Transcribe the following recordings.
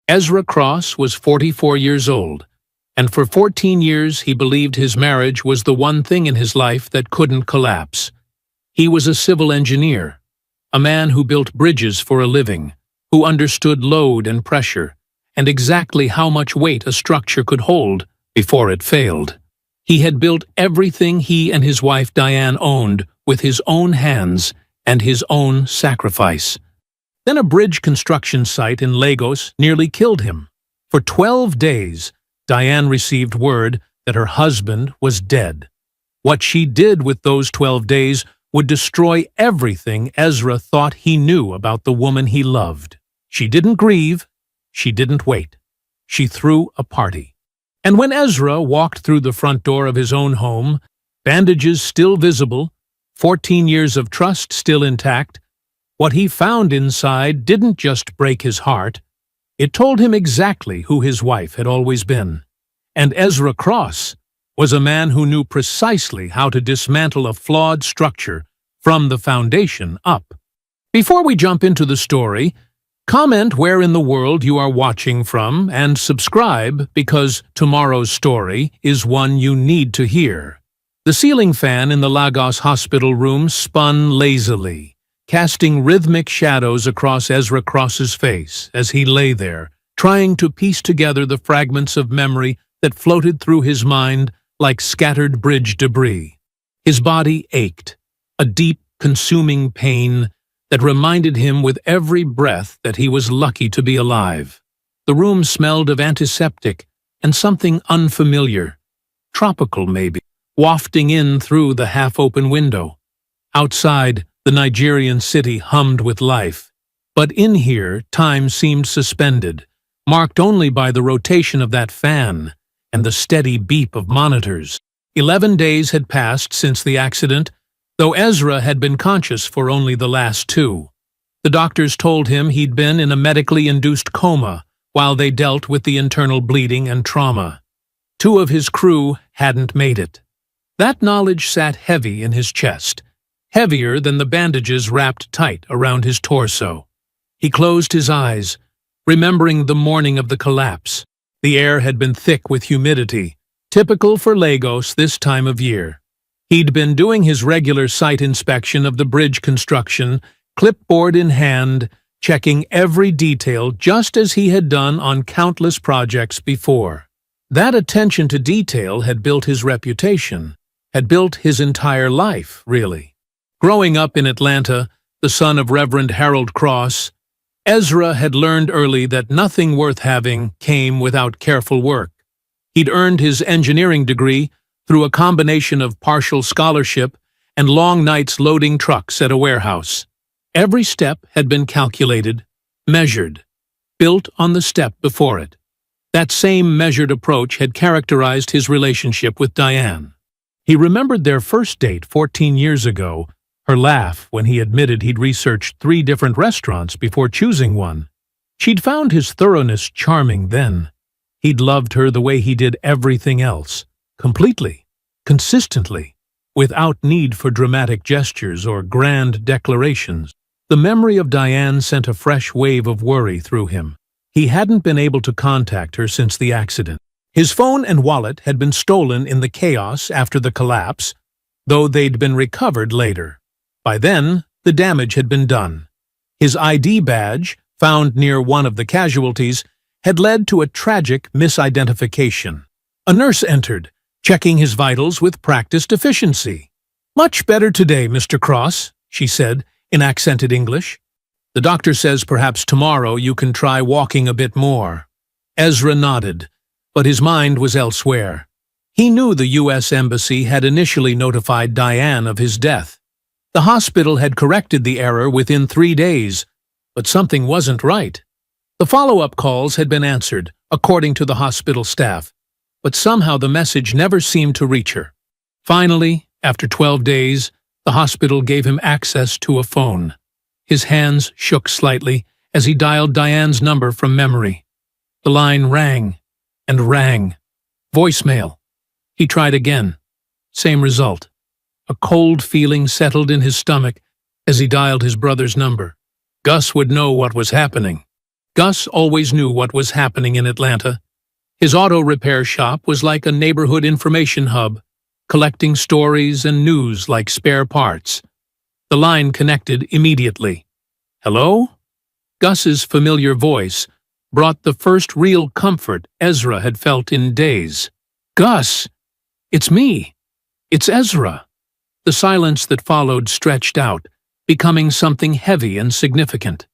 Ezra Cross was 44 years old, and for 14 years he believed his marriage was the one thing in his life that couldn't collapse. He was a civil engineer, a man who built bridges for a living, who understood load and pressure, and exactly how much weight a structure could hold before it failed. He had built everything he and his wife Diane owned with his own hands and his own sacrifice. Then a bridge construction site in Lagos nearly killed him. For 12 days, Diane received word that her husband was dead. What she did with those 12 days would destroy everything Ezra thought he knew about the woman he loved. She didn't grieve. She didn't wait. She threw a party. And when Ezra walked through the front door of his own home, bandages still visible, 14 years of trust still intact, what he found inside didn't just break his heart. It told him exactly who his wife had always been. And Ezra Cross was a man who knew precisely how to dismantle a flawed structure from the foundation up. Before we jump into the story, comment where in the world you are watching from and subscribe because tomorrow's story is one you need to hear. The ceiling fan in the Lagos hospital room spun lazily, casting rhythmic shadows across Ezra Cross's face as he lay there, trying to piece together the fragments of memory that floated through his mind like scattered bridge debris. His body ached, a deep, consuming pain that reminded him with every breath that he was lucky to be alive. The room smelled of antiseptic and something unfamiliar, tropical maybe, wafting in through the half-open window. Outside, the Nigerian city hummed with life, but in here time seemed suspended, marked only by the rotation of that fan and the steady beep of monitors. 11 days had passed since the accident, though Ezra had been conscious for only the last 2. The doctors told him he'd been in a medically induced coma while they dealt with the internal bleeding and trauma. 2 of his crew hadn't made it. That knowledge sat heavy in his chest, heavier than the bandages wrapped tight around his torso. He closed his eyes, remembering the morning of the collapse. The air had been thick with humidity, typical for Lagos this time of year. He'd been doing his regular site inspection of the bridge construction, clipboard in hand, checking every detail just as he had done on countless projects before. That attention to detail had built his reputation, had built his entire life, really. Growing up in Atlanta, the son of Reverend Harold Cross, Ezra had learned early that nothing worth having came without careful work. He'd earned his engineering degree through a combination of partial scholarship and long nights loading trucks at a warehouse. Every step had been calculated, measured, built on the step before it. That same measured approach had characterized his relationship with Diane. He remembered their first date 14 years ago, her laugh when he admitted he'd researched 3 different restaurants before choosing one. She'd found his thoroughness charming then. He'd loved her the way he did everything else, completely, consistently, without need for dramatic gestures or grand declarations. The memory of Diane sent a fresh wave of worry through him. He hadn't been able to contact her since the accident. His phone and wallet had been stolen in the chaos after the collapse, though they'd been recovered later. By then, the damage had been done. His ID badge, found near one of the casualties, had led to a tragic misidentification. A nurse entered, checking his vitals with practiced efficiency. "Much better today, Mr. Cross," she said, in accented English. "The doctor says perhaps tomorrow you can try walking a bit more." Ezra nodded, but his mind was elsewhere. He knew the U.S. Embassy had initially notified Diane of his death. The hospital had corrected the error within 3 days, but something wasn't right. The follow-up calls had been answered, according to the hospital staff, but somehow the message never seemed to reach her. Finally, after 12 days, the hospital gave him access to a phone. His hands shook slightly as he dialed Diane's number from memory. The line rang and rang. Voicemail. He tried again. Same result. A cold feeling settled in his stomach as he dialed his brother's number. Gus would know what was happening. Gus always knew what was happening in Atlanta. His auto repair shop was like a neighborhood information hub, collecting stories and news like spare parts. The line connected immediately. "Hello?" Gus's familiar voice brought the first real comfort Ezra had felt in days. "Gus, it's me. It's Ezra." The silence that followed stretched out, becoming something heavy and significant.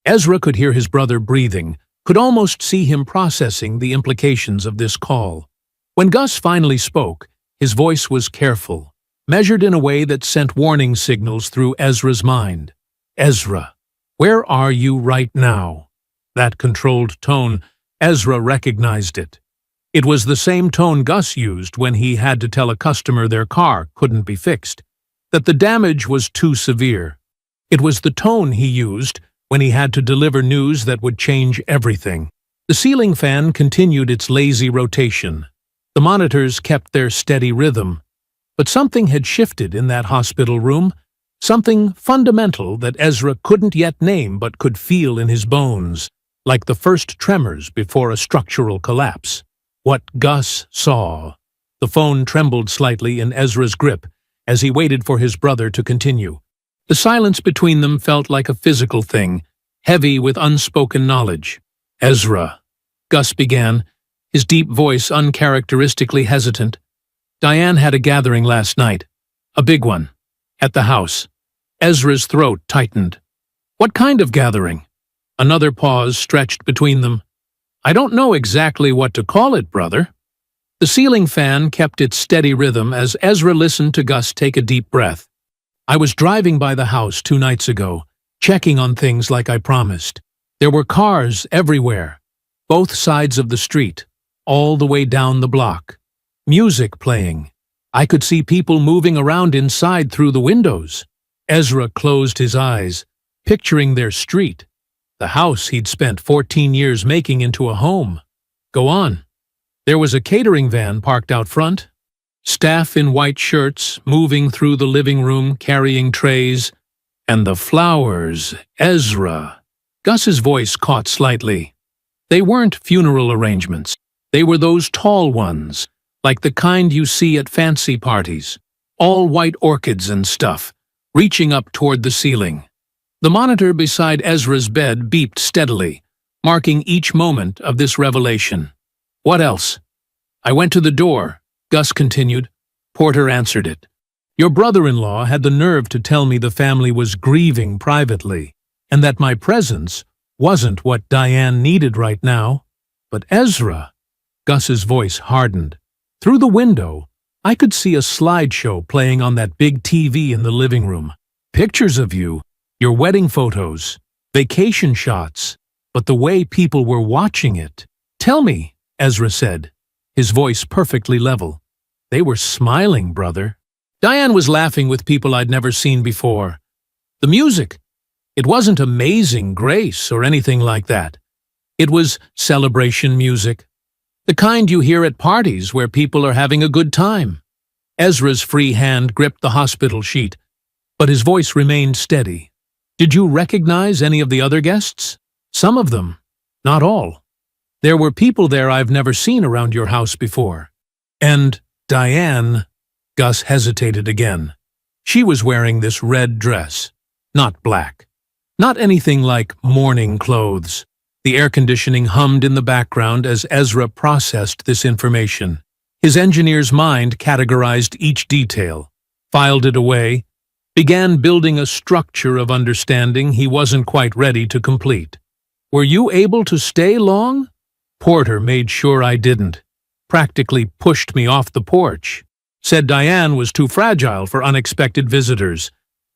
Ezra could hear his brother breathing, could almost see him processing the implications of this call. When Gus finally spoke, his voice was careful, measured in a way that sent warning signals through Ezra's mind. "Ezra, where are you right now?" That controlled tone, Ezra recognized it. It was the same tone Gus used when he had to tell a customer their car couldn't be fixed, that the damage was too severe. It was the tone he used when he had to deliver news that would change everything. The ceiling fan continued its lazy rotation. The monitors kept their steady rhythm. But something had shifted in that hospital room, something fundamental that Ezra couldn't yet name but could feel in his bones, like the first tremors before a structural collapse. What Gus saw. The phone trembled slightly in Ezra's grip as he waited for his brother to continue. The silence between them felt like a physical thing, heavy with unspoken knowledge. "Ezra," Gus began, his deep voice uncharacteristically hesitant. "Diane had a gathering last night. A big one. At the house." Ezra's throat tightened. "What kind of gathering?" Another pause stretched between them. "I don't know exactly what to call it, brother." The ceiling fan kept its steady rhythm as Ezra listened to Gus take a deep breath. "I was driving by the house 2 nights ago, checking on things like I promised. There were cars everywhere, both sides of the street, all the way down the block. Music playing. I could see people moving around inside through the windows." Ezra closed his eyes, picturing their street, the house he'd spent 14 years making into a home. "Go on." "There was a catering van parked out front. Staff in white shirts moving through the living room carrying trays. And the flowers, Ezra." Gus's voice caught slightly. They weren't funeral arrangements. They were those tall ones, like the kind you see at fancy parties. All white orchids and stuff, reaching up toward the ceiling. The monitor beside Ezra's bed beeped steadily, marking each moment of this revelation. "What else?" "I went to the door," Gus continued. Porter answered it. "Your brother-in-law had the nerve to tell me the family was grieving privately, and that my presence wasn't what Diane needed right now. But Ezra," Gus's voice hardened. "Through the window, I could see a slideshow playing on that big TV in the living room. Pictures of you, your wedding photos, vacation shots, but the way people were watching it." "Tell me," Ezra said, his voice perfectly level. "They were smiling, brother." "Diane was laughing with people I'd never seen before. The music, it wasn't Amazing Grace or anything like that. It was celebration music. The kind you hear at parties where people are having a good time." Ezra's free hand gripped the hospital sheet, but his voice remained steady. "Did you recognize any of the other guests?" "Some of them, not all. There were people there I've never seen around your house before." "And Diane," Gus hesitated again. "She was wearing this red dress, not black. Not anything like mourning clothes." The air conditioning hummed in the background as Ezra processed this information. His engineer's mind categorized each detail, filed it away, began building a structure of understanding he wasn't quite ready to complete. "Were you able to stay long?" "Porter made sure I didn't. Practically pushed me off the porch. Said Diane was too fragile for unexpected visitors.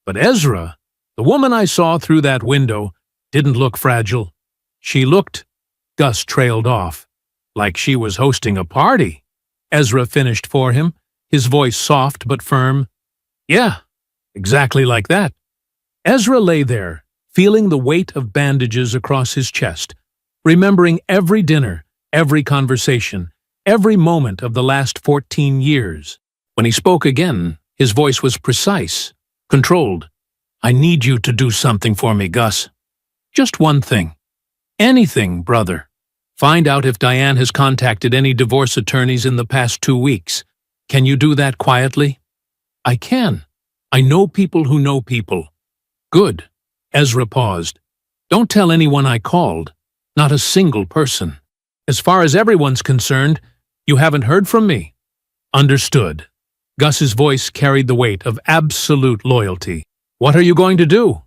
But Ezra, the woman I saw through that window, didn't look fragile. She looked," Gus trailed off, "like she was hosting a party." Ezra finished for him, his voice soft but firm. "Yeah, exactly like that." Ezra lay there, feeling the weight of bandages across his chest, remembering every dinner, every conversation, every moment of the last 14 years. When he spoke again, his voice was precise, controlled. "I need you to do something for me, Gus. Just one thing. Anything, brother. Find out if Diane has contacted any divorce attorneys in the past 2 weeks. Can you do that quietly? I can. I know people who know people. Good. Ezra paused. Don't tell anyone I called. Not a single person. As far as everyone's concerned, you haven't heard from me. Understood. Gus's voice carried the weight of absolute loyalty. What are you going to do?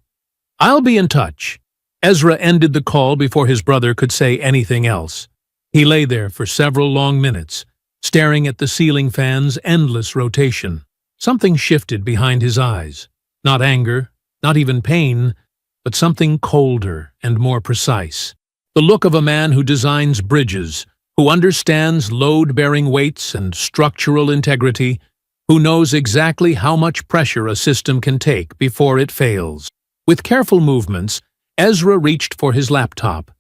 I'll be in touch. Ezra ended the call before his brother could say anything else. He lay there for several long minutes, staring at the ceiling fan's endless rotation. Something shifted behind his eyes. Not anger, not even pain, but something colder and more precise. The look of a man who designs bridges, who understands load-bearing weights and structural integrity, who knows exactly how much pressure a system can take before it fails. With careful movements, Ezra reached for his laptop.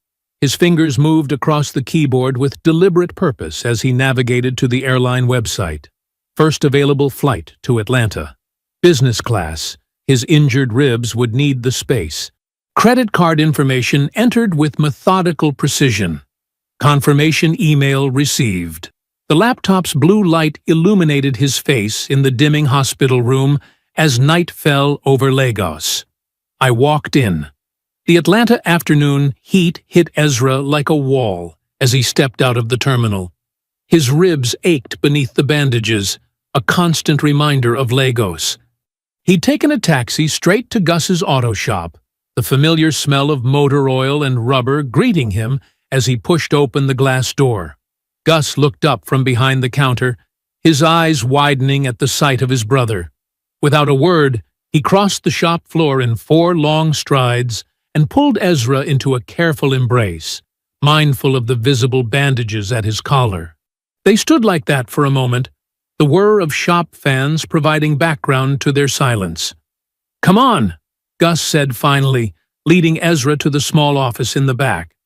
His fingers moved across the keyboard with deliberate purpose as he navigated to the airline website. First available flight to Atlanta. Business class. His injured ribs would need the space. Credit card information entered with methodical precision. Confirmation email received. The laptop's blue light illuminated his face in the dimming hospital room as night fell over Lagos. I walked in. The Atlanta afternoon heat hit Ezra like a wall as he stepped out of the terminal. His ribs ached beneath the bandages, a constant reminder of Lagos. He'd taken a taxi straight to Gus's auto shop, the familiar smell of motor oil and rubber greeting him as he pushed open the glass door. Gus looked up from behind the counter, his eyes widening at the sight of his brother. Without a word, he crossed the shop floor in 4 long strides and pulled Ezra into a careful embrace, mindful of the visible bandages at his collar. They stood like that for a moment, the whir of shop fans providing background to their silence. "Come on," Gus said finally, leading Ezra to the small office in the back.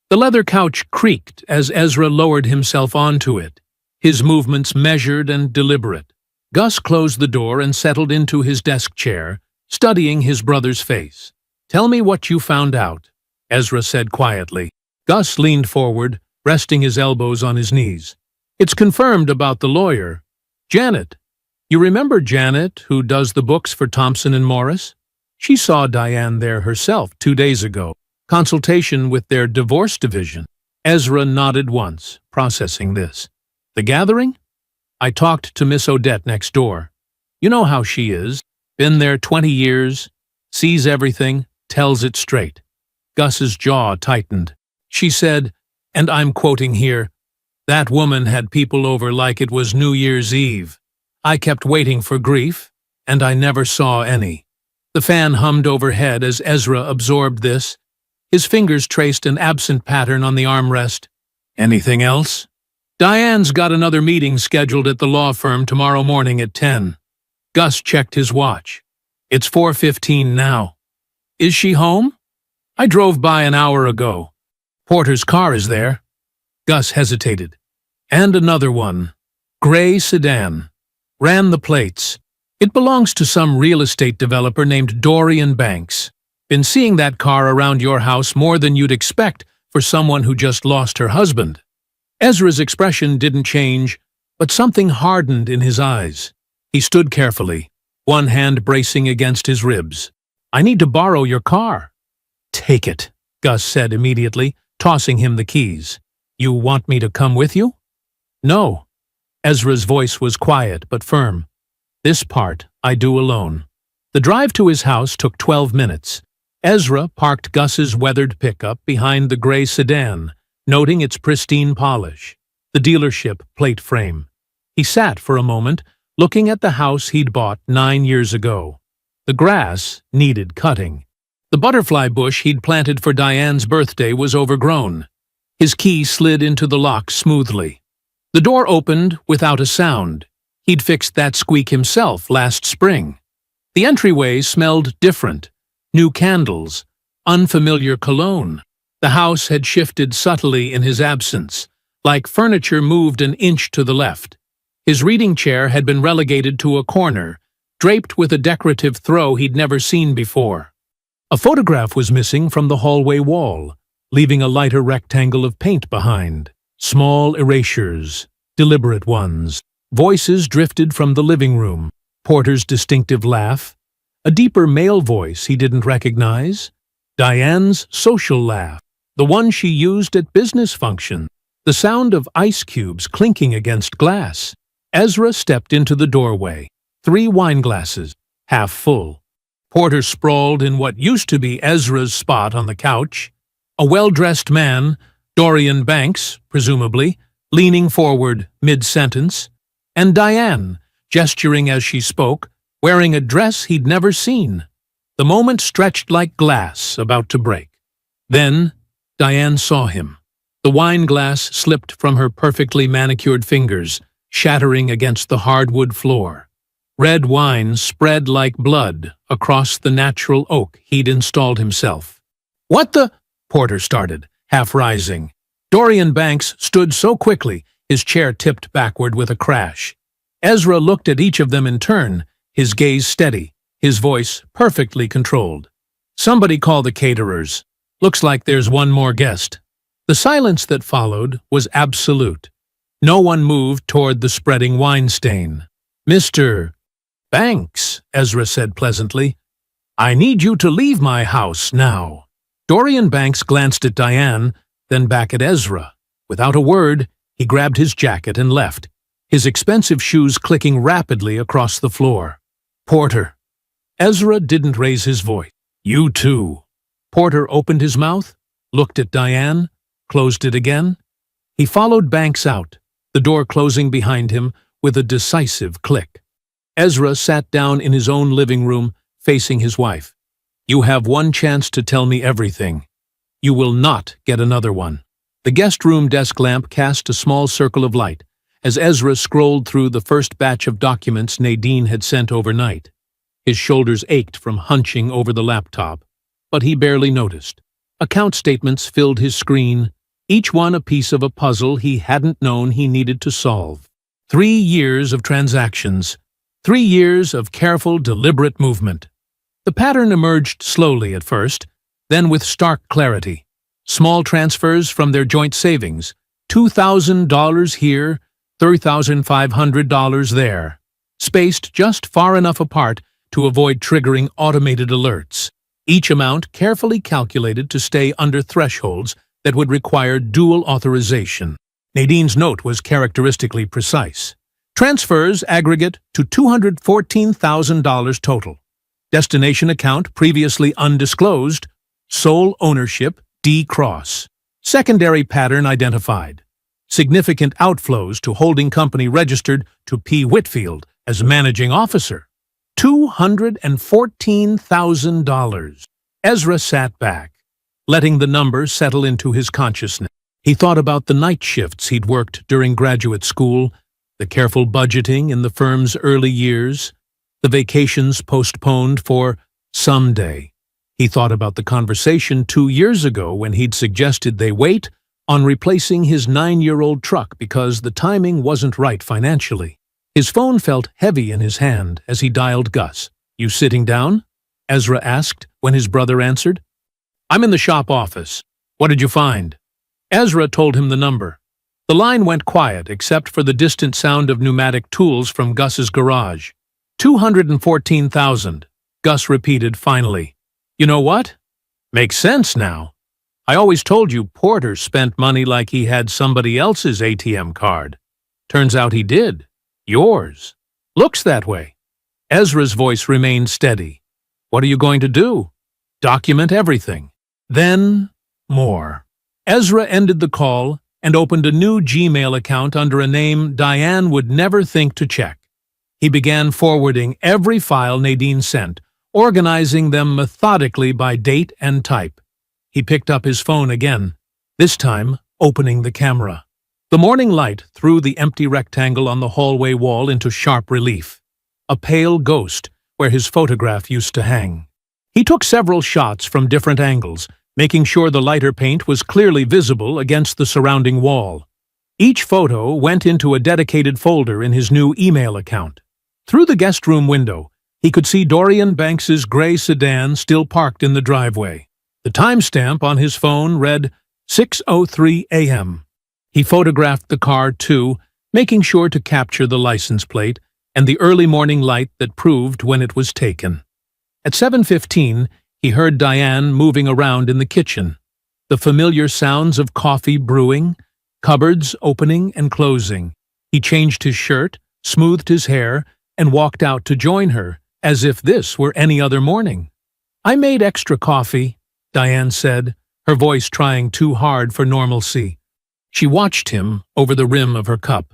The leather couch creaked as Ezra lowered himself onto it, his movements measured and deliberate. Gus closed the door and settled into his desk chair, studying his brother's face. "Tell me what you found out," Ezra said quietly. Gus leaned forward, resting his elbows on his knees. "It's confirmed about the lawyer. Janet. You remember Janet, who does the books for Thompson and Morris? She saw Diane there herself 2 days ago. Consultation with their divorce division." Ezra nodded once, processing this. "The gathering? I talked to Miss Odette next door. You know how she is. Been there 20 years, sees everything, tells it straight." Gus's jaw tightened. She said, and I'm quoting here, "That woman had people over like it was New Year's Eve. I kept waiting for grief, and I never saw any." The fan hummed overhead as Ezra absorbed this. His fingers traced an absent pattern on the armrest. "Anything else?" "Diane's got another meeting scheduled at the law firm tomorrow morning at 10. Gus checked his watch. "It's 4:15 now. Is she home?" "I drove by an hour ago. Porter's car is there." Gus hesitated. "And another one. Gray sedan. Ran the plates. It belongs to some real estate developer named Dorian Banks. Been seeing that car around your house more than you'd expect for someone who just lost her husband." Ezra's expression didn't change, but something hardened in his eyes. He stood carefully, one hand bracing against his ribs. "I need to borrow your car." "Take it," Gus said immediately, tossing him the keys. "You want me to come with you?" "No." Ezra's voice was quiet but firm. "This part I do alone." The drive to his house took 12 minutes. Ezra parked Gus's weathered pickup behind the gray sedan, noting its pristine polish, the dealership plate frame. He sat for a moment, looking at the house he'd bought 9 years ago. The grass needed cutting. The butterfly bush he'd planted for Diane's birthday was overgrown. His key slid into the lock smoothly. The door opened without a sound. He'd fixed that squeak himself last spring. The entryway smelled different. New candles, unfamiliar cologne. The house had shifted subtly in his absence, like furniture moved an inch to the left. His reading chair had been relegated to a corner, draped with a decorative throw he'd never seen before. A photograph was missing from the hallway wall, leaving a lighter rectangle of paint behind. Small erasures, deliberate ones. Voices drifted from the living room. Porter's distinctive laugh. A deeper male voice he didn't recognize. Diane's social laugh, the one she used at business functions. The sound of ice cubes clinking against glass. Ezra stepped into the doorway. 3 wine glasses, half full. Porter sprawled in what used to be Ezra's spot on the couch. A well-dressed man, Dorian Banks, presumably, leaning forward mid-sentence, and Diane, gesturing as she spoke, wearing a dress he'd never seen. The moment stretched like glass about to break. Then, Diane saw him. The wine glass slipped from her perfectly manicured fingers, shattering against the hardwood floor. Red wine spread like blood across the natural oak he'd installed himself. "What the—" Porter started, half rising. Dorian Banks stood so quickly, his chair tipped backward with a crash. Ezra looked at each of them in turn, his gaze steady, his voice perfectly controlled. "Somebody call the caterers. Looks like there's one more guest." The silence that followed was absolute. No one moved toward the spreading wine stain. "Mr. Banks," Ezra said pleasantly, "I need you to leave my house now." Dorian Banks glanced at Diane, then back at Ezra. Without a word, he grabbed his jacket and left, his expensive shoes clicking rapidly across the floor. "Porter." Ezra didn't raise his voice. "You too." Porter opened his mouth, looked at Diane, closed it again. He followed Banks out, the door closing behind him with a decisive click. Ezra sat down in his own living room, facing his wife. "You have one chance to tell me everything. You will not get another one." The guest room desk lamp cast a small circle of light as Ezra scrolled through the first batch of documents Nadine had sent overnight. His shoulders ached from hunching over the laptop, but he barely noticed. Account statements filled his screen, each one a piece of a puzzle he hadn't known he needed to solve. 3 years of transactions. 3 years of careful, deliberate movement. The pattern emerged slowly at first, then with stark clarity. Small transfers from their joint savings, $2,000 here, $3,500 there, spaced just far enough apart to avoid triggering automated alerts. Each amount carefully calculated to stay under thresholds that would require dual authorization. Nadine's note was characteristically precise. Transfers aggregate to $214,000 total. Destination account previously undisclosed. Sole ownership D. Cross. Secondary pattern identified. Significant outflows to holding company registered to P. Whitfield as managing officer. $214,000. Ezra sat back, letting the number settle into his consciousness. He thought about the night shifts he'd worked during graduate school, the careful budgeting in the firm's early years, the vacations postponed for someday. He thought about the conversation 2 years ago when he'd suggested they wait on replacing his 9-year-old truck because the timing wasn't right financially. His phone felt heavy in his hand as he dialed Gus. "You sitting down?" Ezra asked when his brother answered. "I'm in the shop office. What did you find?" Ezra told him the number. The line went quiet except for the distant sound of pneumatic tools from Gus's garage. $214,000, Gus repeated finally. "You know what? Makes sense now. I always told you Porter spent money like he had somebody else's ATM card. Turns out he did. Yours. Looks that way." Ezra's voice remained steady. "What are you going to do?" "Document everything. Then more." Ezra ended the call and opened a new Gmail account under a name Diane would never think to check. He began forwarding every file Nadine sent, organizing them methodically by date and type. He picked up his phone again, this time opening the camera. The morning light threw the empty rectangle on the hallway wall into sharp relief, a pale ghost where his photograph used to hang. He took several shots from different angles, making sure the lighter paint was clearly visible against the surrounding wall. Each photo went into a dedicated folder in his new email account. Through the guest room window, he could see Dorian Banks's gray sedan still parked in the driveway. The timestamp on his phone read 6:03 a.m. He photographed the car too, making sure to capture the license plate and the early morning light that proved when it was taken. At 7:15, he heard Diane moving around in the kitchen. The familiar sounds of coffee brewing, cupboards opening and closing. He changed his shirt, smoothed his hair, and walked out to join her, as if this were any other morning. "I made extra coffee," Diane said, her voice trying too hard for normalcy. She watched him over the rim of her cup,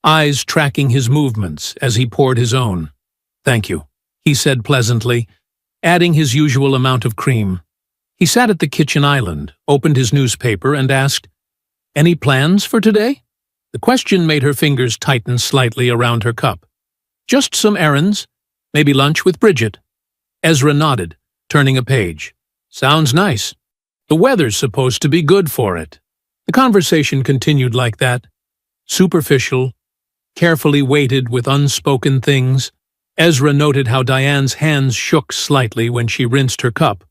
eyes tracking his movements as he poured his own. "Thank you," he said pleasantly, adding his usual amount of cream. He sat at the kitchen island, opened his newspaper, and asked, "Any plans for today?" The question made her fingers tighten slightly around her cup. "Just some errands. Maybe lunch with Bridget." Ezra nodded, turning a page. "Sounds nice. The weather's supposed to be good for it." The conversation continued like that, superficial, carefully weighted with unspoken things. Ezra noted how Diane's hands shook slightly when she rinsed her cup,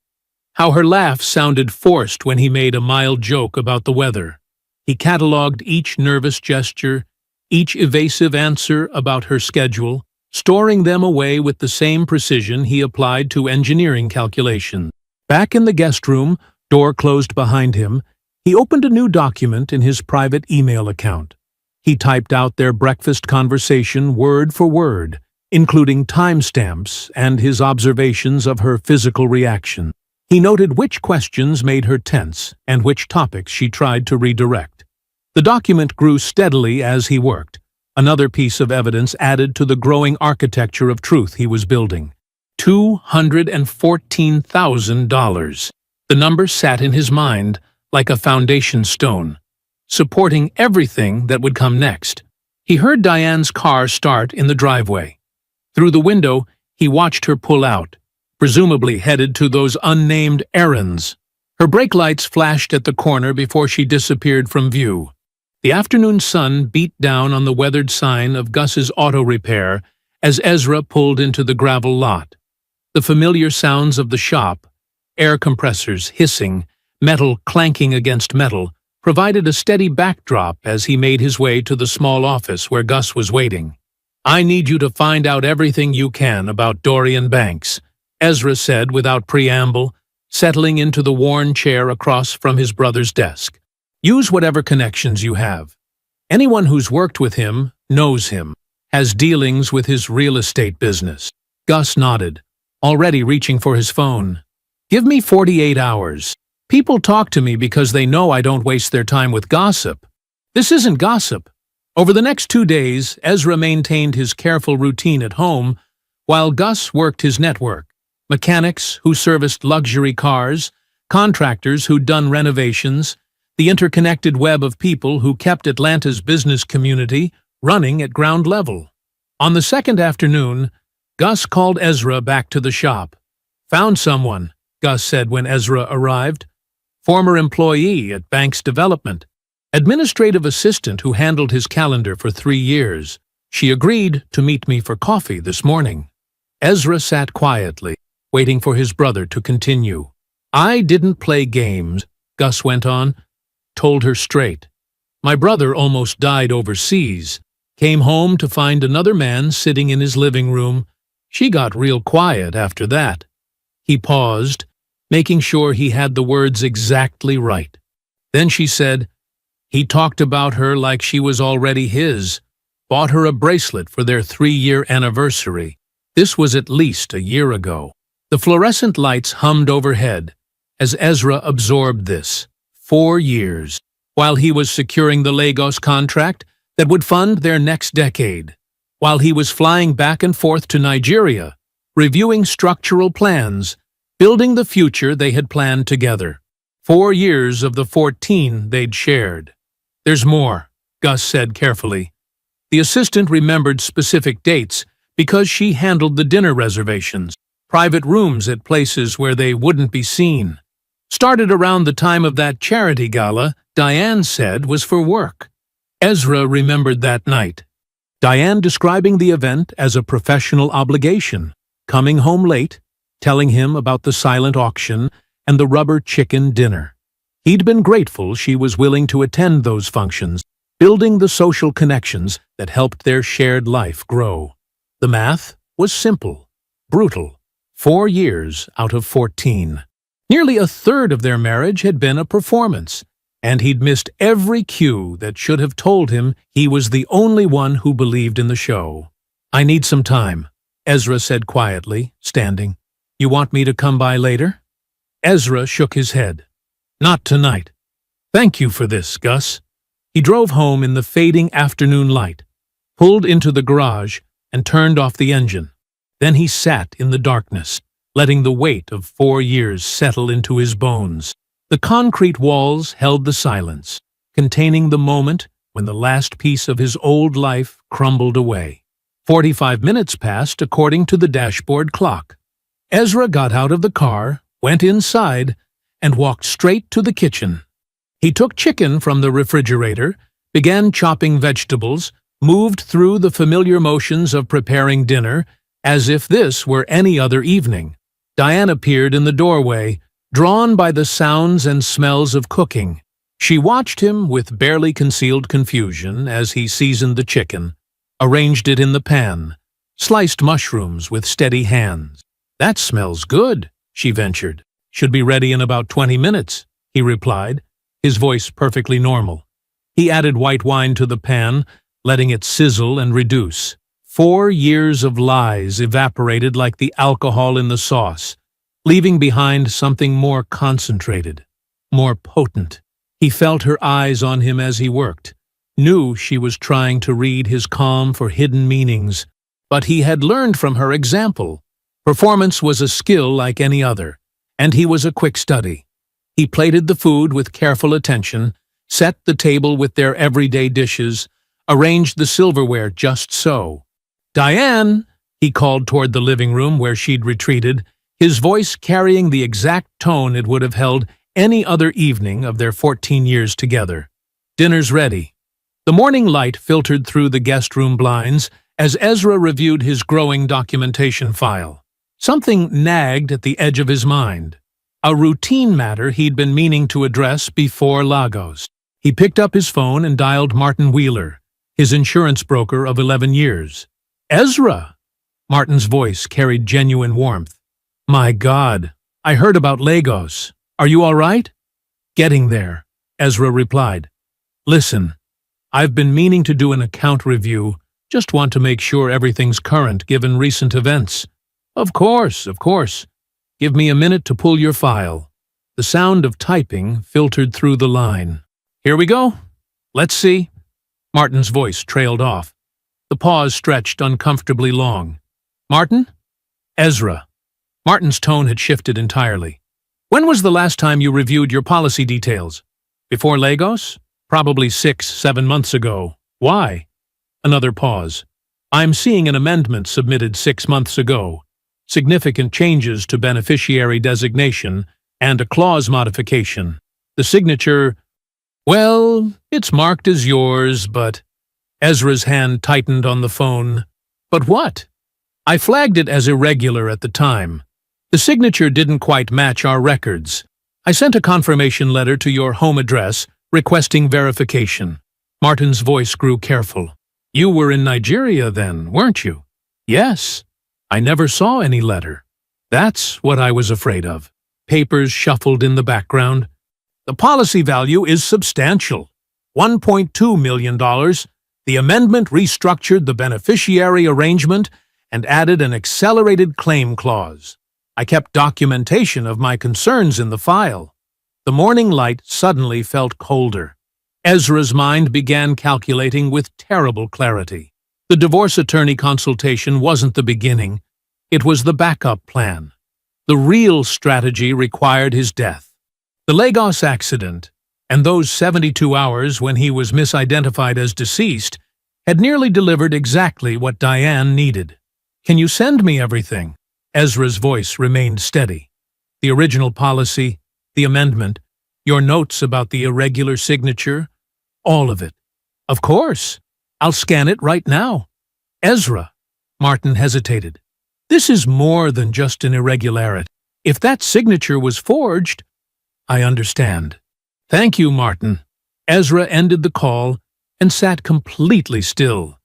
how her laugh sounded forced when he made a mild joke about the weather. He catalogued each nervous gesture, each evasive answer about her schedule, storing them away with the same precision he applied to engineering calculations. Back in the guest room, door closed behind him, he opened a new document in his private email account. He typed out their breakfast conversation word for word, including timestamps and his observations of her physical reaction. He noted which questions made her tense and which topics she tried to redirect. The document grew steadily as he worked, another piece of evidence added to the growing architecture of truth he was building. $214,000. The number sat in his mind like a foundation stone, supporting everything that would come next. He heard Diane's car start in the driveway. Through the window, he watched her pull out, presumably headed to those unnamed errands. Her brake lights flashed at the corner before she disappeared from view. The afternoon sun beat down on the weathered sign of Gus's auto repair as Ezra pulled into the gravel lot. The familiar sounds of the shop, air compressors hissing, metal clanking against metal, provided a steady backdrop as he made his way to the small office where Gus was waiting. "I need you to find out everything you can about Dorian Banks," Ezra said without preamble, settling into the worn chair across from his brother's desk. "Use whatever connections you have. Anyone who's worked with him knows him, has dealings with his real estate business." Gus nodded, already reaching for his phone. "Give me 48 hours. People talk to me because they know I don't waste their time with gossip. This isn't gossip." Over the next 2 days, Ezra maintained his careful routine at home, while Gus worked his network. Mechanics who serviced luxury cars, contractors who'd done renovations, the interconnected web of people who kept Atlanta's business community running at ground level. On the second afternoon, Gus called Ezra back to the shop. "Found someone," Gus said when Ezra arrived. "Former employee at Banks Development. Administrative assistant who handled his calendar for 3 years. She agreed to meet me for coffee this morning." Ezra sat quietly, waiting for his brother to continue. "I didn't play games," Gus went on, told her straight. "My brother almost died overseas. Came home to find another man sitting in his living room. She got real quiet after that." He paused, making sure he had the words exactly right. Then she said, "He talked about her like she was already his, bought her a bracelet for their 3-year anniversary. This was at least a year ago." The fluorescent lights hummed overhead as Ezra absorbed this. 4 years, while he was securing the Lagos contract that would fund their next decade, while he was flying back and forth to Nigeria, reviewing structural plans, building the future they had planned together. 4 years of the 14 they'd shared. "There's more," Gus said carefully. The assistant remembered specific dates because she handled the dinner reservations, private rooms at places where they wouldn't be seen. Started around the time of that charity gala Diane said was for work. Ezra remembered that night. Diane describing the event as a professional obligation, coming home late, telling him about the silent auction and the rubber chicken dinner. He'd been grateful she was willing to attend those functions, building the social connections that helped their shared life grow. The math was simple, brutal. 4 years out of 14. Nearly a third of their marriage had been a performance, and he'd missed every cue that should have told him he was the only one who believed in the show. "I need some time," Ezra said quietly, standing. "You want me to come by later?" Ezra shook his head. "Not tonight. Thank you for this, Gus." He drove home in the fading afternoon light, pulled into the garage, and turned off the engine. Then he sat in the darkness, letting the weight of 4 years settle into his bones. The concrete walls held the silence, containing the moment when the last piece of his old life crumbled away. 45 minutes passed according to the dashboard clock. Ezra got out of the car, went inside, and walked straight to the kitchen. He took chicken from the refrigerator, began chopping vegetables, moved through the familiar motions of preparing dinner, as if this were any other evening. Diane appeared in the doorway, drawn by the sounds and smells of cooking. She watched him with barely concealed confusion as he seasoned the chicken, arranged it in the pan, sliced mushrooms with steady hands. "That smells good," she ventured. "Should be ready in about 20 minutes, he replied, his voice perfectly normal. He added white wine to the pan, letting it sizzle and reduce. 4 years of lies evaporated like the alcohol in the sauce, leaving behind something more concentrated, more potent. He felt her eyes on him as he worked, knew she was trying to read his calm for hidden meanings, but he had learned from her example. Performance was a skill like any other, and he was a quick study. He plated the food with careful attention, set the table with their everyday dishes, arranged the silverware just so. "Diane," he called toward the living room where she'd retreated, his voice carrying the exact tone it would have held any other evening of their 14 years together. "Dinner's ready." The morning light filtered through the guest room blinds as Ezra reviewed his growing documentation file. Something nagged at the edge of his mind, a routine matter he'd been meaning to address before Lagos. He picked up his phone and dialed Martin Wheeler, his insurance broker of 11 years. "Ezra!" Martin's voice carried genuine warmth. "My God, I heard about Lagos. Are you all right?" "Getting there," Ezra replied. "Listen, I've been meaning to do an account review, just want to make sure everything's current given recent events." Of course. Give me a minute to pull your file." The sound of typing filtered through the line. "Here we go. Let's see." Martin's voice trailed off. The pause stretched uncomfortably long. "Martin?" "Ezra." Martin's tone had shifted entirely. "When was the last time you reviewed your policy details? Before Lagos? Probably 6-7 months ago. Why?" Another pause. "I'm seeing an amendment submitted 6 months ago. Significant changes to beneficiary designation and a clause modification. The signature, well, it's marked as yours, but..." Ezra's hand tightened on the phone. "But what?" "I flagged it as irregular at the time. The signature didn't quite match our records. I sent a confirmation letter to your home address requesting verification." Martin's voice grew careful. "You were in Nigeria then, weren't you?" "Yes. I never saw any letter." "That's what I was afraid of." Papers shuffled in the background. "The policy value is substantial. $1.2 million. The amendment restructured the beneficiary arrangement and added an accelerated claim clause. I kept documentation of my concerns in the file." The morning light suddenly felt colder. Ezra's mind began calculating with terrible clarity. The divorce attorney consultation wasn't the beginning. It was the backup plan. The real strategy required his death. The Lagos accident, and those 72 hours when he was misidentified as deceased, had nearly delivered exactly what Diane needed. "Can you send me everything?" Ezra's voice remained steady. "The original policy, the amendment, your notes about the irregular signature, all of it." "Of course. I'll scan it right now." "Ezra," Martin hesitated. "This is more than just an irregularity. If that signature was forged..." "I understand." Thank you, Martin. Ezra ended the call and sat completely still,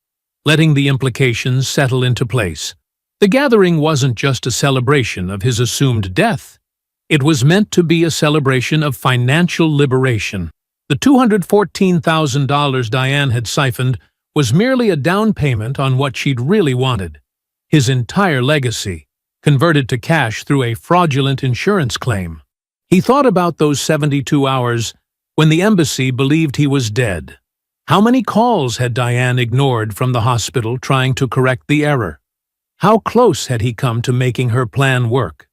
letting the implications settle into place. The gathering wasn't just a celebration of his assumed death. It was meant to be a celebration of financial liberation. The $214,000 Diane had siphoned was merely a down payment on what she'd really wanted: his entire legacy, converted to cash through a fraudulent insurance claim. He thought about those 72 hours when the embassy believed he was dead. How many calls had Diane ignored from the hospital trying to correct the error? How close had he come to making her plan work?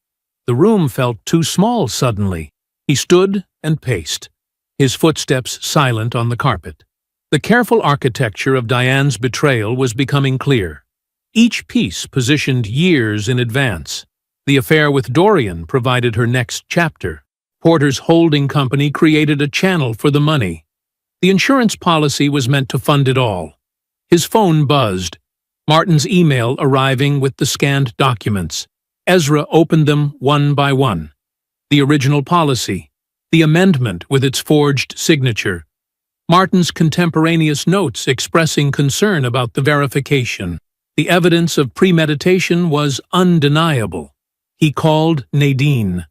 The room felt too small suddenly. He stood and paced, his footsteps silent on the carpet. The careful architecture of Diane's betrayal was becoming clear. Each piece positioned years in advance. The affair with Dorian provided her next chapter. Porter's holding company created a channel for the money. The insurance policy was meant to fund it all. His phone buzzed, Martin's email arriving with the scanned documents. Ezra opened them one by one. The original policy, the amendment with its forged signature, Martin's contemporaneous notes expressing concern about the verification. The evidence of premeditation was undeniable. He called Nadine.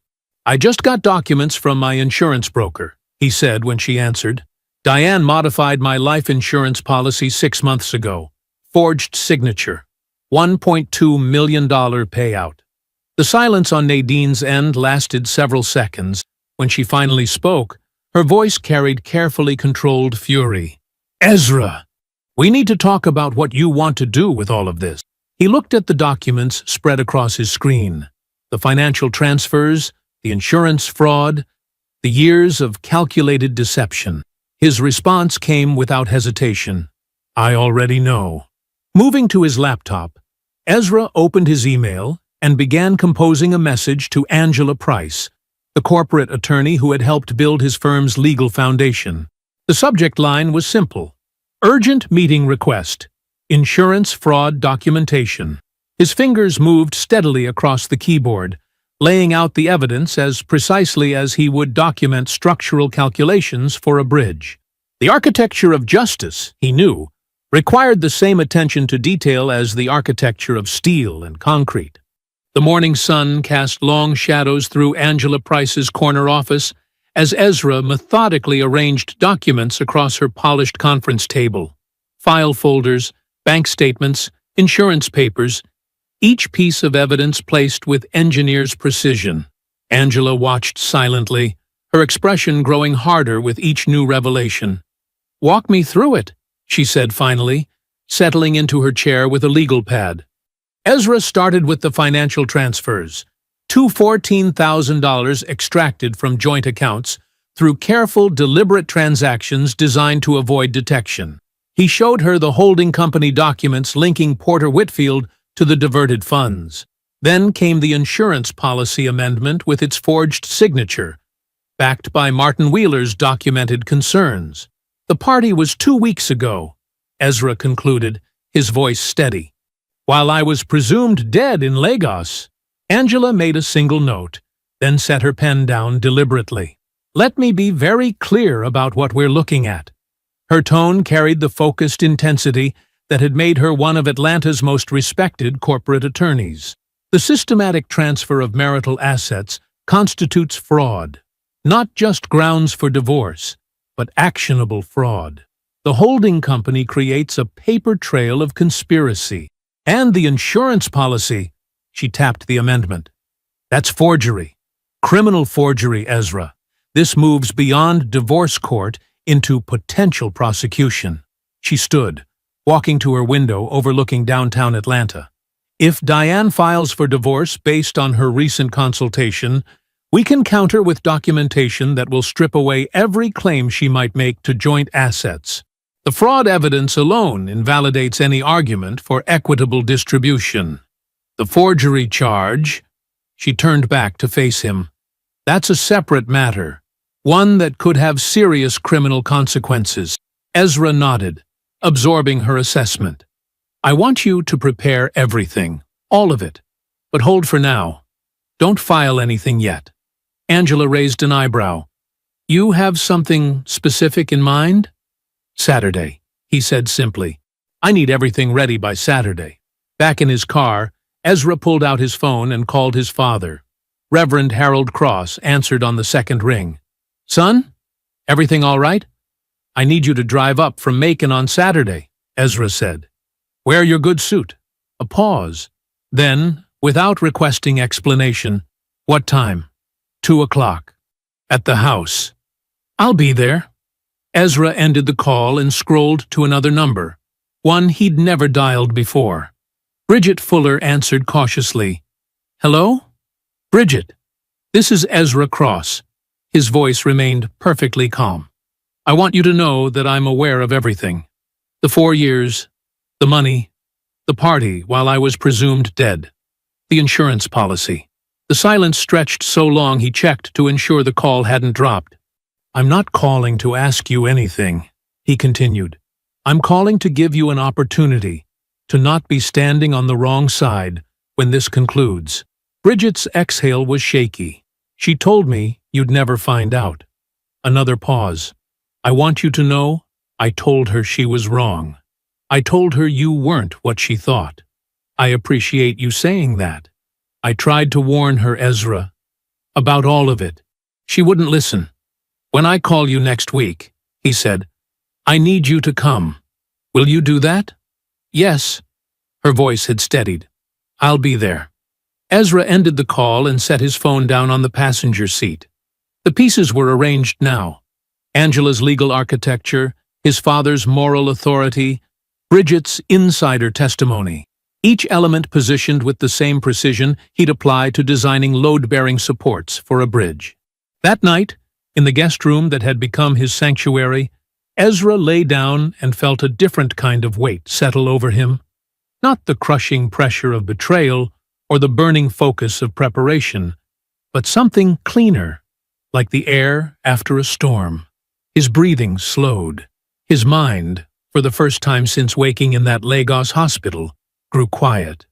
"I just got documents from my insurance broker," he said when she answered. "Diane modified my life insurance policy 6 months ago. Forged signature. $1.2 million payout." The silence on Nadine's end lasted several seconds. When she finally spoke, her voice carried carefully controlled fury. "Ezra, we need to talk about what you want to do with all of this." He looked at the documents spread across his screen. The financial transfers, the insurance fraud, the years of calculated deception. His response came without hesitation. "I already know." Moving to his laptop, Ezra opened his email and began composing a message to Angela Price, the corporate attorney who had helped build his firm's legal foundation. The subject line was simple: "Urgent meeting request. Insurance fraud documentation." His fingers moved steadily across the keyboard, laying out the evidence as precisely as he would document structural calculations for a bridge. The architecture of justice, he knew, required the same attention to detail as the architecture of steel and concrete. The morning sun cast long shadows through Angela Price's corner office as Ezra methodically arranged documents across her polished conference table. File folders, bank statements, insurance papers, each piece of evidence placed with engineer's precision. Angela watched silently, her expression growing harder with each new revelation. "Walk me through it," she said finally, settling into her chair with a legal pad. Ezra started with the financial transfers, $14,000 extracted from joint accounts through careful, deliberate transactions designed to avoid detection. He showed her the holding company documents linking Porter Whitfield to the diverted funds. Then came the insurance policy amendment with its forged signature, backed by Martin Wheeler's documented concerns. "The party was 2 weeks ago," Ezra concluded, his voice steady. "While I was presumed dead in Lagos." Angela made a single note, then set her pen down deliberately. "Let me be very clear about what we're looking at." Her tone carried the focused intensity that had made her one of Atlanta's most respected corporate attorneys. The systematic transfer of marital assets constitutes fraud, not just grounds for divorce, but actionable fraud. The holding company creates a paper trail of conspiracy. And the insurance policy, she tapped the amendment. "That's forgery. Criminal forgery, Ezra. This moves beyond divorce court into potential prosecution." She stood, walking to her window overlooking downtown Atlanta. "If Diane files for divorce based on her recent consultation, we can counter with documentation that will strip away every claim she might make to joint assets. The fraud evidence alone invalidates any argument for equitable distribution. The forgery charge," she turned back to face him, "that's a separate matter, one that could have serious criminal consequences." Ezra nodded, absorbing her assessment. "I want you to prepare everything, all of it. But hold for now. Don't file anything yet." Angela raised an eyebrow. You have something specific in mind? Saturday, he said simply. I need everything ready by Saturday. Back in his car, Ezra pulled out his phone and called his father. Reverend Harold Cross answered on the second ring. Son, everything all right? I need you to drive up from Macon on Saturday, Ezra said. Wear your good suit. A pause. Then, without requesting explanation, what time? 2 o'clock. At the house. I'll be there. Ezra ended the call and scrolled to another number, one he'd never dialed before. Bridget Fuller answered cautiously. Hello? Bridget, this is Ezra Cross. His voice remained perfectly calm. I want you to know that I'm aware of everything. The 4 years, the money, the party while I was presumed dead, the insurance policy. The silence stretched so long he checked to ensure the call hadn't dropped. I'm not calling to ask you anything, he continued. I'm calling to give you an opportunity to not be standing on the wrong side when this concludes. Bridget's exhale was shaky. She told me you'd never find out. Another pause. I want you to know, I told her she was wrong. I told her you weren't what she thought. I appreciate you saying that. I tried to warn her, Ezra, about all of it. She wouldn't listen. When I call you next week, he said, I need you to come. Will you do that? Yes. Her voice had steadied. I'll be there. Ezra ended the call and set his phone down on the passenger seat. The pieces were arranged now. Angela's legal architecture, his father's moral authority, Bridget's insider testimony. Each element positioned with the same precision he'd apply to designing load-bearing supports for a bridge. That night, in the guest room that had become his sanctuary, Ezra lay down and felt a different kind of weight settle over him. Not the crushing pressure of betrayal or the burning focus of preparation, but something cleaner, like the air after a storm. His breathing slowed. His mind, for the first time since waking in that Lagos hospital, grew quiet.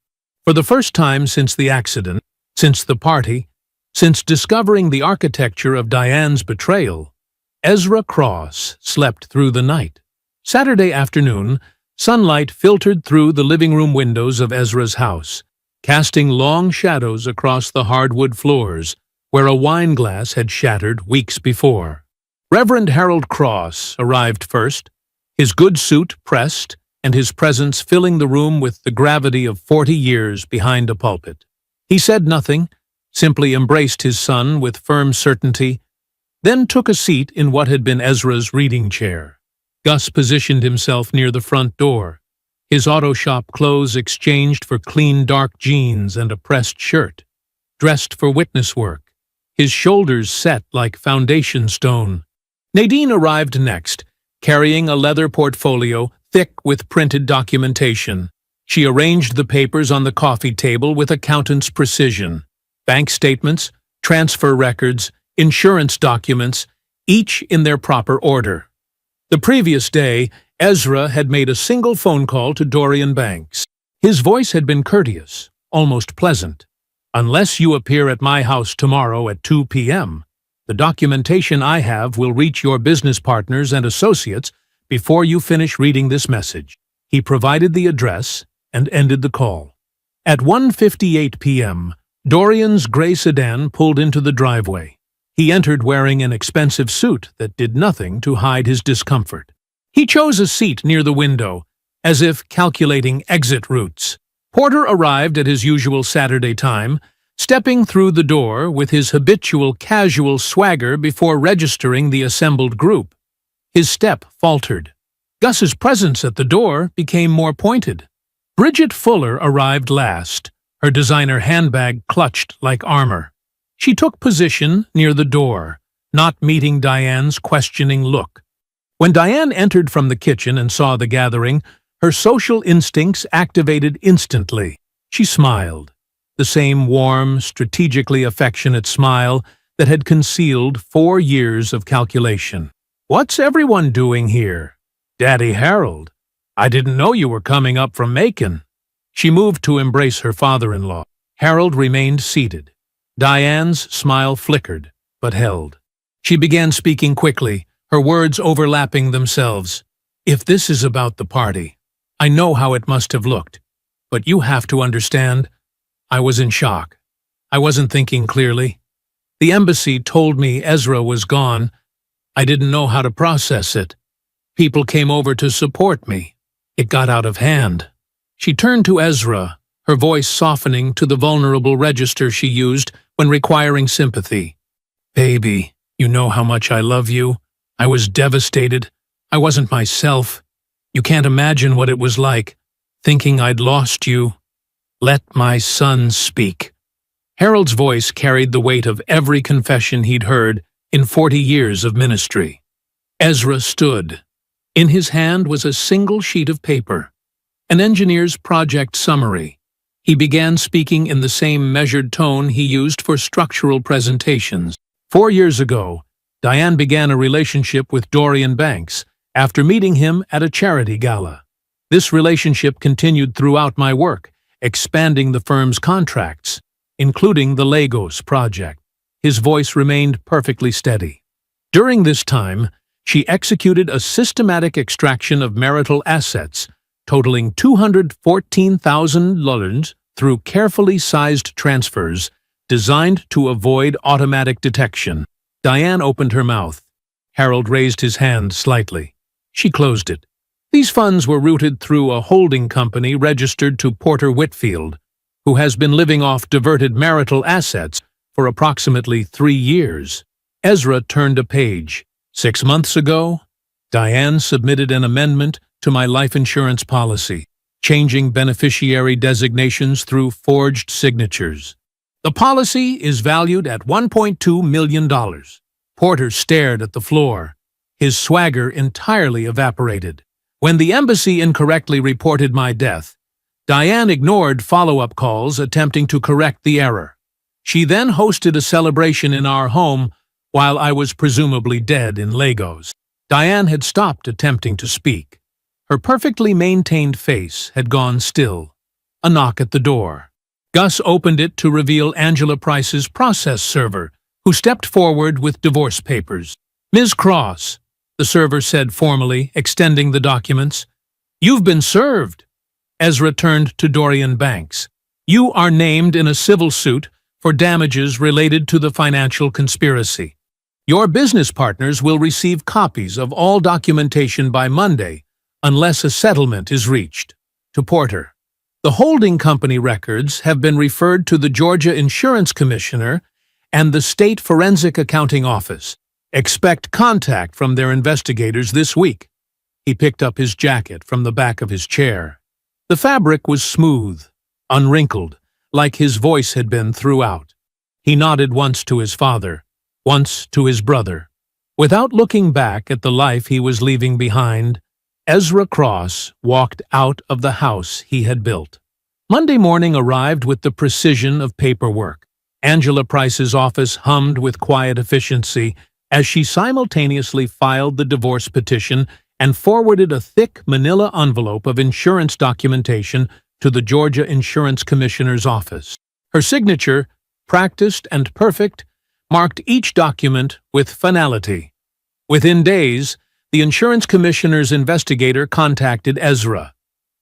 For the first time since the accident, since the party, since discovering the architecture of Diane's betrayal, Ezra Cross slept through the night. Saturday afternoon, sunlight filtered through the living room windows of Ezra's house, casting long shadows across the hardwood floors where a wine glass had shattered weeks before. Reverend Harold Cross arrived first, his good suit pressed and his presence filling the room with the gravity of 40 years behind a pulpit. He said nothing, simply embraced his son with firm certainty, then took a seat in what had been Ezra's reading chair. Gus positioned himself near the front door, his auto shop clothes exchanged for clean dark jeans and a pressed shirt, dressed for witness work, his shoulders set like foundation stone. Nadine arrived next, carrying a leather portfolio thick with printed documentation. She arranged the papers on the coffee table with accountant's precision. Bank statements, transfer records, insurance documents, each in their proper order. The previous day, Ezra had made a single phone call to Dorian Banks. His voice had been courteous, almost pleasant. Unless you appear at my house tomorrow at 2 p.m., the documentation I have will reach your business partners and associates before you finish reading this message. He provided the address and ended the call. At 1:58 p.m., Dorian's gray sedan pulled into the driveway. He entered wearing an expensive suit that did nothing to hide his discomfort. He chose a seat near the window, as if calculating exit routes. Porter arrived at his usual Saturday time, stepping through the door with his habitual casual swagger before registering the assembled group. His step faltered. Gus's presence at the door became more pointed. Bridget Fuller arrived last, her designer handbag clutched like armor. She took position near the door, not meeting Diane's questioning look. When Diane entered from the kitchen and saw the gathering, her social instincts activated instantly. She smiled, the same warm, strategically affectionate smile that had concealed 4 years of calculation. "What's everyone doing here? Daddy Harold, I didn't know you were coming up from Macon." She moved to embrace her father-in-law. Harold remained seated. Diane's smile flickered, but held. She began speaking quickly, her words overlapping themselves. "If this is about the party, I know how it must have looked. But you have to understand, I was in shock. I wasn't thinking clearly. The embassy told me Ezra was gone. I didn't know how to process it. People came over to support me. It got out of hand." She turned to Ezra, her voice softening to the vulnerable register she used when requiring sympathy. "Baby, you know how much I love you. I was devastated. I wasn't myself. You can't imagine what it was like, thinking I'd lost you. Let my son speak." Harold's voice carried the weight of every confession he'd heard in 40 years of ministry. Ezra stood. In his hand was a single sheet of paper, an engineer's project summary. He began speaking in the same measured tone he used for structural presentations. 4 years ago, Diane began a relationship with Dorian Banks after meeting him at a charity gala. This relationship continued throughout my work, expanding the firm's contracts, including the Lagos project. His voice remained perfectly steady. During this time, she executed a systematic extraction of marital assets, totaling $214,000 through carefully sized transfers designed to avoid automatic detection. Diane opened her mouth. Harold raised his hand slightly. She closed it. These funds were routed through a holding company registered to Porter Whitfield, who has been living off diverted marital assets for approximately 3 years. Ezra turned a page. 6 months ago, Diane submitted an amendment to my life insurance policy, changing beneficiary designations through forged signatures. The policy is valued at $1.2 million. Porter stared at the floor. His swagger entirely evaporated. When the embassy incorrectly reported my death, Diane ignored follow-up calls attempting to correct the error. She then hosted a celebration in our home while I was presumably dead in Lagos. Diane had stopped attempting to speak. Her perfectly maintained face had gone still. A knock at the door. Gus opened it to reveal Angela Price's process server, who stepped forward with divorce papers. "Ms. Cross," the server said formally, extending the documents. "You've been served." Ezra turned to Dorian Banks. "You are named in a civil suit for damages related to the financial conspiracy. Your business partners will receive copies of all documentation by Monday, unless a settlement is reached." To Porter. "The holding company records have been referred to the Georgia Insurance Commissioner and the State Forensic Accounting Office. Expect contact from their investigators this week." He picked up his jacket from the back of his chair. The fabric was smooth, unwrinkled, like his voice had been throughout. He nodded once to his father, once to his brother. Without looking back at the life he was leaving behind, Ezra Cross walked out of the house he had built. Monday morning arrived with the precision of paperwork. Angela Price's office hummed with quiet efficiency as she simultaneously filed the divorce petition and forwarded a thick manila envelope of insurance documentation to the Georgia Insurance Commissioner's office. Her signature, practiced and perfect, marked each document with finality. Within days, the insurance commissioner's investigator contacted Ezra.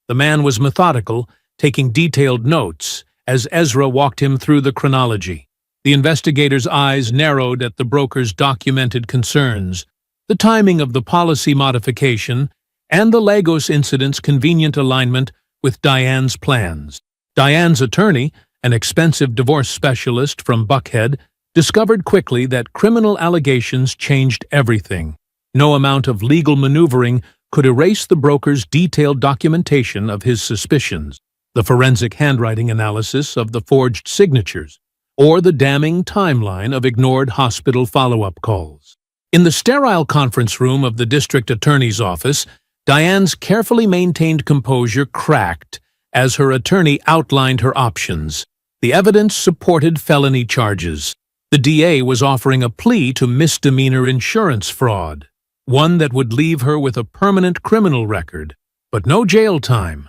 The man was methodical, taking detailed notes as Ezra walked him through the chronology. The investigator's eyes narrowed at the broker's documented concerns, the timing of the policy modification, and the Lagos incident's convenient alignment with Diane's plans. Diane's attorney, an expensive divorce specialist from Buckhead, discovered quickly that criminal allegations changed everything. No amount of legal maneuvering could erase the broker's detailed documentation of his suspicions, the forensic handwriting analysis of the forged signatures, or the damning timeline of ignored hospital follow-up calls. In the sterile conference room of the district attorney's office, Diane's carefully maintained composure cracked as her attorney outlined her options. The evidence supported felony charges. The DA was offering a plea to misdemeanor insurance fraud, one that would leave her with a permanent criminal record, but no jail time.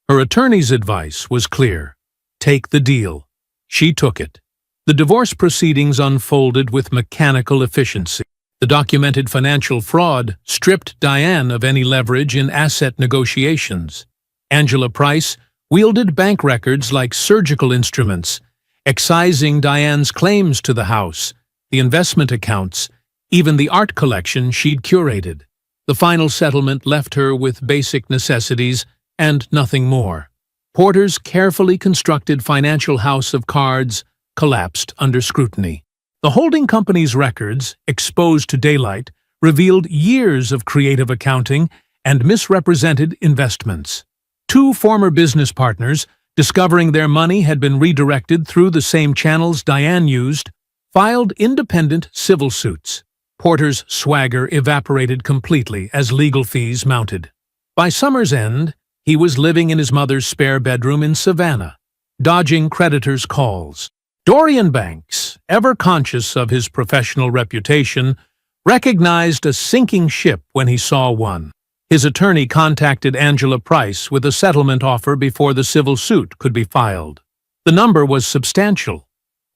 Her attorney's advice was clear. Take the deal. She took it. The divorce proceedings unfolded with mechanical efficiency. The documented financial fraud stripped Diane of any leverage in asset negotiations. Angela Price wielded bank records like surgical instruments, excising Diane's claims to the house, the investment accounts, even the art collection she'd curated. The final settlement left her with basic necessities and nothing more. Porter's carefully constructed financial house of cards collapsed under scrutiny. The holding company's records, exposed to daylight, revealed years of creative accounting and misrepresented investments. Two former business partners, discovering their money had been redirected through the same channels Diane used, filed independent civil suits. Porter's swagger evaporated completely as legal fees mounted. By summer's end, he was living in his mother's spare bedroom in Savannah, dodging creditors' calls. Dorian Banks, ever conscious of his professional reputation, recognized a sinking ship when he saw one. His attorney contacted Angela Price with a settlement offer before the civil suit could be filed. The number was substantial,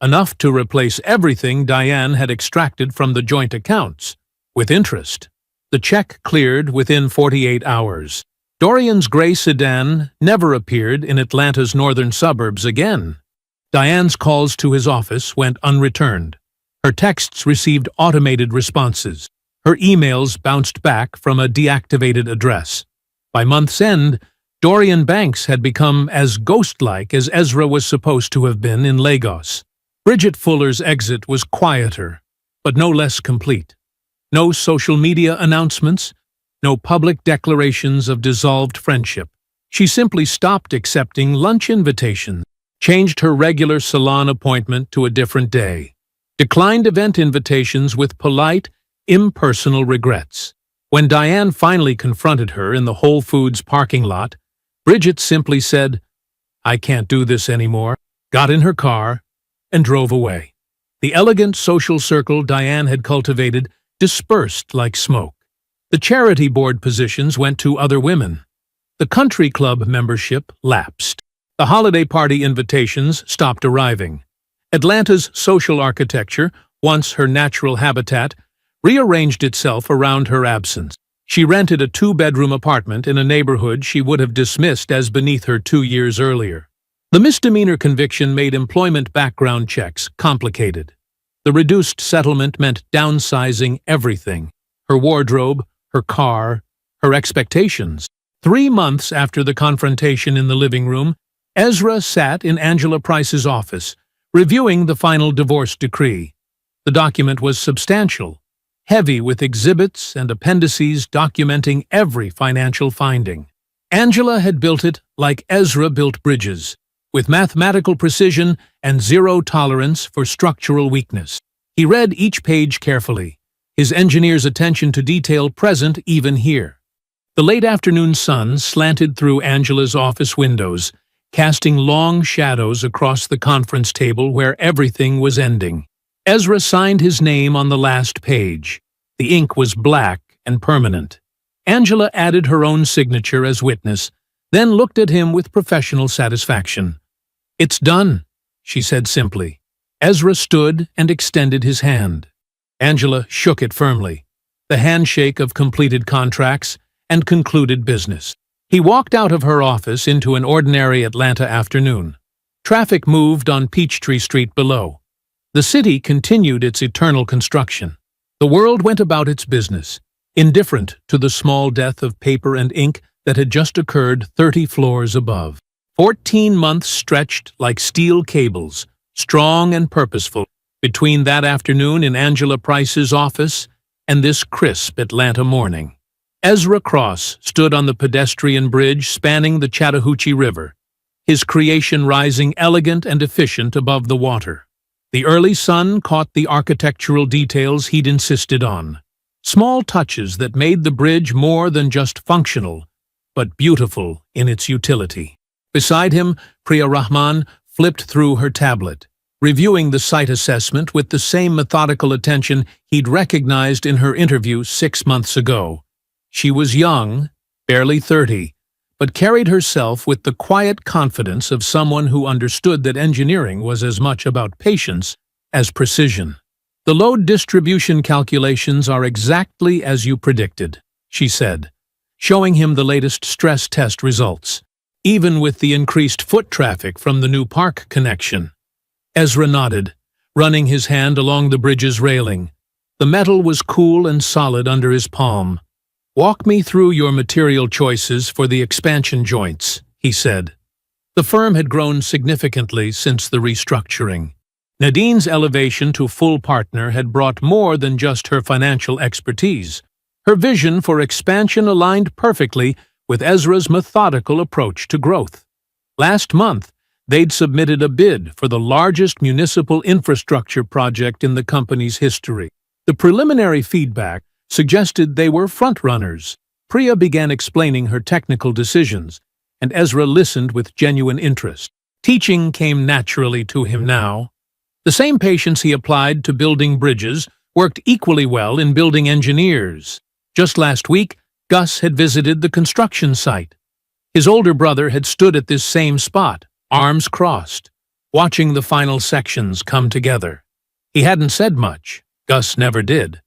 enough to replace everything Diane had extracted from the joint accounts, with interest. The check cleared within 48 hours. Dorian's gray sedan never appeared in Atlanta's northern suburbs again. Diane's calls to his office went unreturned. Her texts received automated responses. Her emails bounced back from a deactivated address. By month's end, Dorian Banks had become as ghost-like as Ezra was supposed to have been in Lagos. Bridget Fuller's exit was quieter, but no less complete. No social media announcements, no public declarations of dissolved friendship. She simply stopped accepting lunch invitations, changed her regular salon appointment to a different day, declined event invitations with polite, impersonal regrets. When Diane finally confronted her in the Whole Foods parking lot, Bridget simply said, "I can't do this anymore," got in her car, and drove away. The elegant social circle Diane had cultivated dispersed like smoke. The charity board positions went to other women. The country club membership lapsed. The holiday party invitations stopped arriving. Atlanta's social architecture, once her natural habitat, rearranged itself around her absence. She rented a two-bedroom apartment in a neighborhood she would have dismissed as beneath her 2 years earlier. The misdemeanor conviction made employment background checks complicated. The reduced settlement meant downsizing everything: her wardrobe, her car, her expectations. 3 months after the confrontation in the living room, Ezra sat in Angela Price's office, reviewing the final divorce decree. The document was substantial, heavy with exhibits and appendices documenting every financial finding. Angela had built it like Ezra built bridges, with mathematical precision and zero tolerance for structural weakness. He read each page carefully, his engineer's attention to detail present even here. The late afternoon sun slanted through Angela's office windows, casting long shadows across the conference table where everything was ending. Ezra signed his name on the last page. The ink was black and permanent. Angela added her own signature as witness, then looked at him with professional satisfaction. "It's done," she said simply. Ezra stood and extended his hand. Angela shook it firmly, the handshake of completed contracts and concluded business. He walked out of her office into an ordinary Atlanta afternoon. Traffic moved on Peachtree Street below. The city continued its eternal construction. The world went about its business, indifferent to the small death of paper and ink that had just occurred 30 floors above. 14 months stretched like steel cables, strong and purposeful, between that afternoon in Angela Price's office and this crisp Atlanta morning. Ezra Cross stood on the pedestrian bridge spanning the Chattahoochee River, his creation rising elegant and efficient above the water. The early sun caught the architectural details he'd insisted on, small touches that made the bridge more than just functional, but beautiful in its utility. Beside him, Priya Rahman flipped through her tablet, reviewing the site assessment with the same methodical attention he'd recognized in her interview 6 months ago. She was young, barely 30, but carried herself with the quiet confidence of someone who understood that engineering was as much about patience as precision. "The load distribution calculations are exactly as you predicted," she said, showing him the latest stress test results, even with the increased foot traffic from the new park connection. Ezra nodded, running his hand along the bridge's railing. The metal was cool and solid under his palm. "Walk me through your material choices for the expansion joints," he said. The firm had grown significantly since the restructuring. Nadine's elevation to full partner had brought more than just her financial expertise. Her vision for expansion aligned perfectly with Ezra's methodical approach to growth. Last month, they'd submitted a bid for the largest municipal infrastructure project in the company's history. The preliminary feedback suggested they were frontrunners. Priya began explaining her technical decisions, and Ezra listened with genuine interest. Teaching came naturally to him now. The same patience he applied to building bridges worked equally well in building engineers. Just last week, Gus had visited the construction site. His older brother had stood at this same spot, arms crossed, watching the final sections come together. He hadn't said much, Gus never did,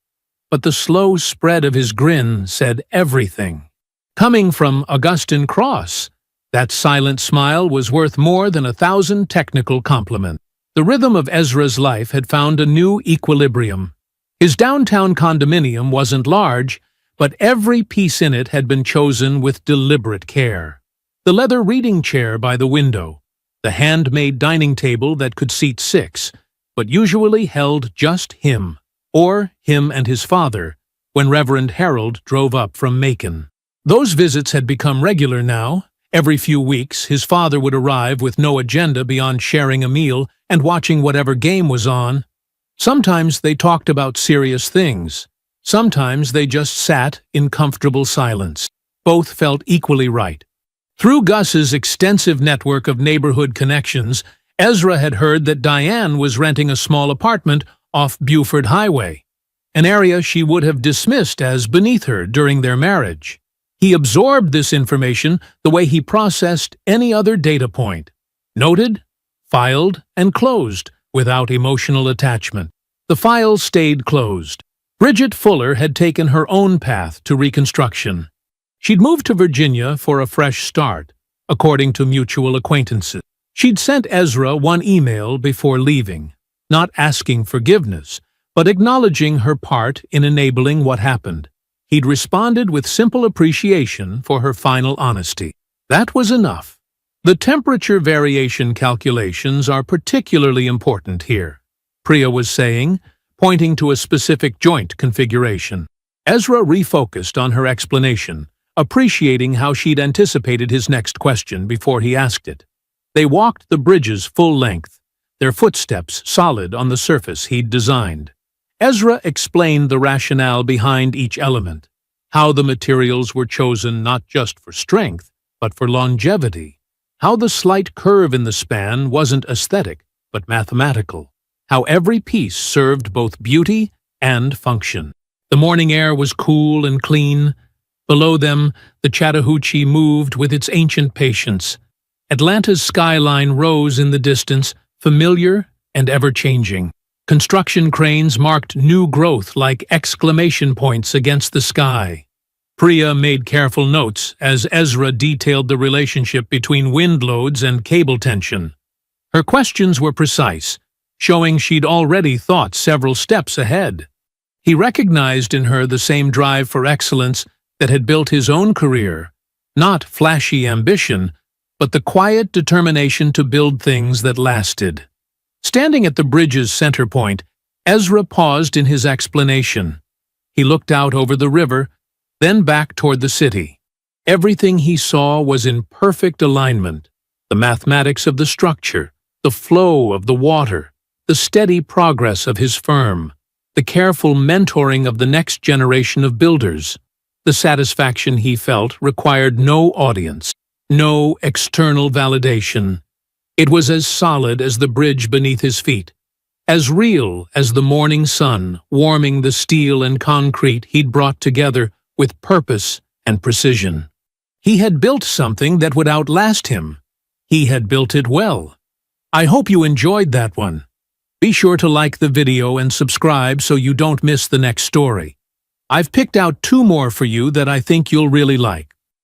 but the slow spread of his grin said everything. Coming from Augustine Cross, that silent smile was worth more than 1,000 technical compliments. The rhythm of Ezra's life had found a new equilibrium. His downtown condominium wasn't large, but every piece in it had been chosen with deliberate care. The leather reading chair by the window, the handmade dining table that could seat 6, but usually held just him, or him and his father, when Reverend Harold drove up from Macon. Those visits had become regular now. Every few weeks, his father would arrive with no agenda beyond sharing a meal and watching whatever game was on. Sometimes they talked about serious things. Sometimes they just sat in comfortable silence. Both felt equally right. Through Gus's extensive network of neighborhood connections, Ezra had heard that Diane was renting a small apartment off Buford Highway, an area she would have dismissed as beneath her during their marriage. He absorbed this information the way he processed any other data point. Noted, filed, and closed, without emotional attachment. The file stayed closed. Bridget Fuller had taken her own path to reconstruction. She'd moved to Virginia for a fresh start, according to mutual acquaintances. She'd sent Ezra one email before leaving, not asking forgiveness, but acknowledging her part in enabling what happened. He'd responded with simple appreciation for her final honesty. That was enough. The temperature variation calculations are particularly important here, Priya was saying, pointing to a specific joint configuration. Ezra refocused on her explanation, appreciating how she'd anticipated his next question before he asked it. They walked the bridge's full length, their footsteps solid on the surface he'd designed. Ezra explained the rationale behind each element, how the materials were chosen not just for strength, but for longevity, how the slight curve in the span wasn't aesthetic, but mathematical, how every piece served both beauty and function. The morning air was cool and clean. Below them, the Chattahoochee moved with its ancient patience. Atlanta's skyline rose in the distance, familiar and ever-changing. Construction cranes marked new growth like exclamation points against the sky. Priya made careful notes as Ezra detailed the relationship between wind loads and cable tension. Her questions were precise, showing she'd already thought several steps ahead. He recognized in her the same drive for excellence that had built his own career, not flashy ambition, but the quiet determination to build things that lasted. Standing at the bridge's center point, Ezra paused in his explanation. He looked out over the river, then back toward the city. Everything he saw was in perfect alignment. The mathematics of the structure, the flow of the water, the steady progress of his firm, the careful mentoring of the next generation of builders. The satisfaction he felt required no audience, no external validation. It was as solid as the bridge beneath his feet, as real as the morning sun warming the steel and concrete he'd brought together with purpose and precision. He had built something that would outlast him. He had built it well. "I hope you enjoyed that one." Be sure to like the video and subscribe so you don't miss the next story. I've picked out 2 more for you that I think you'll really like.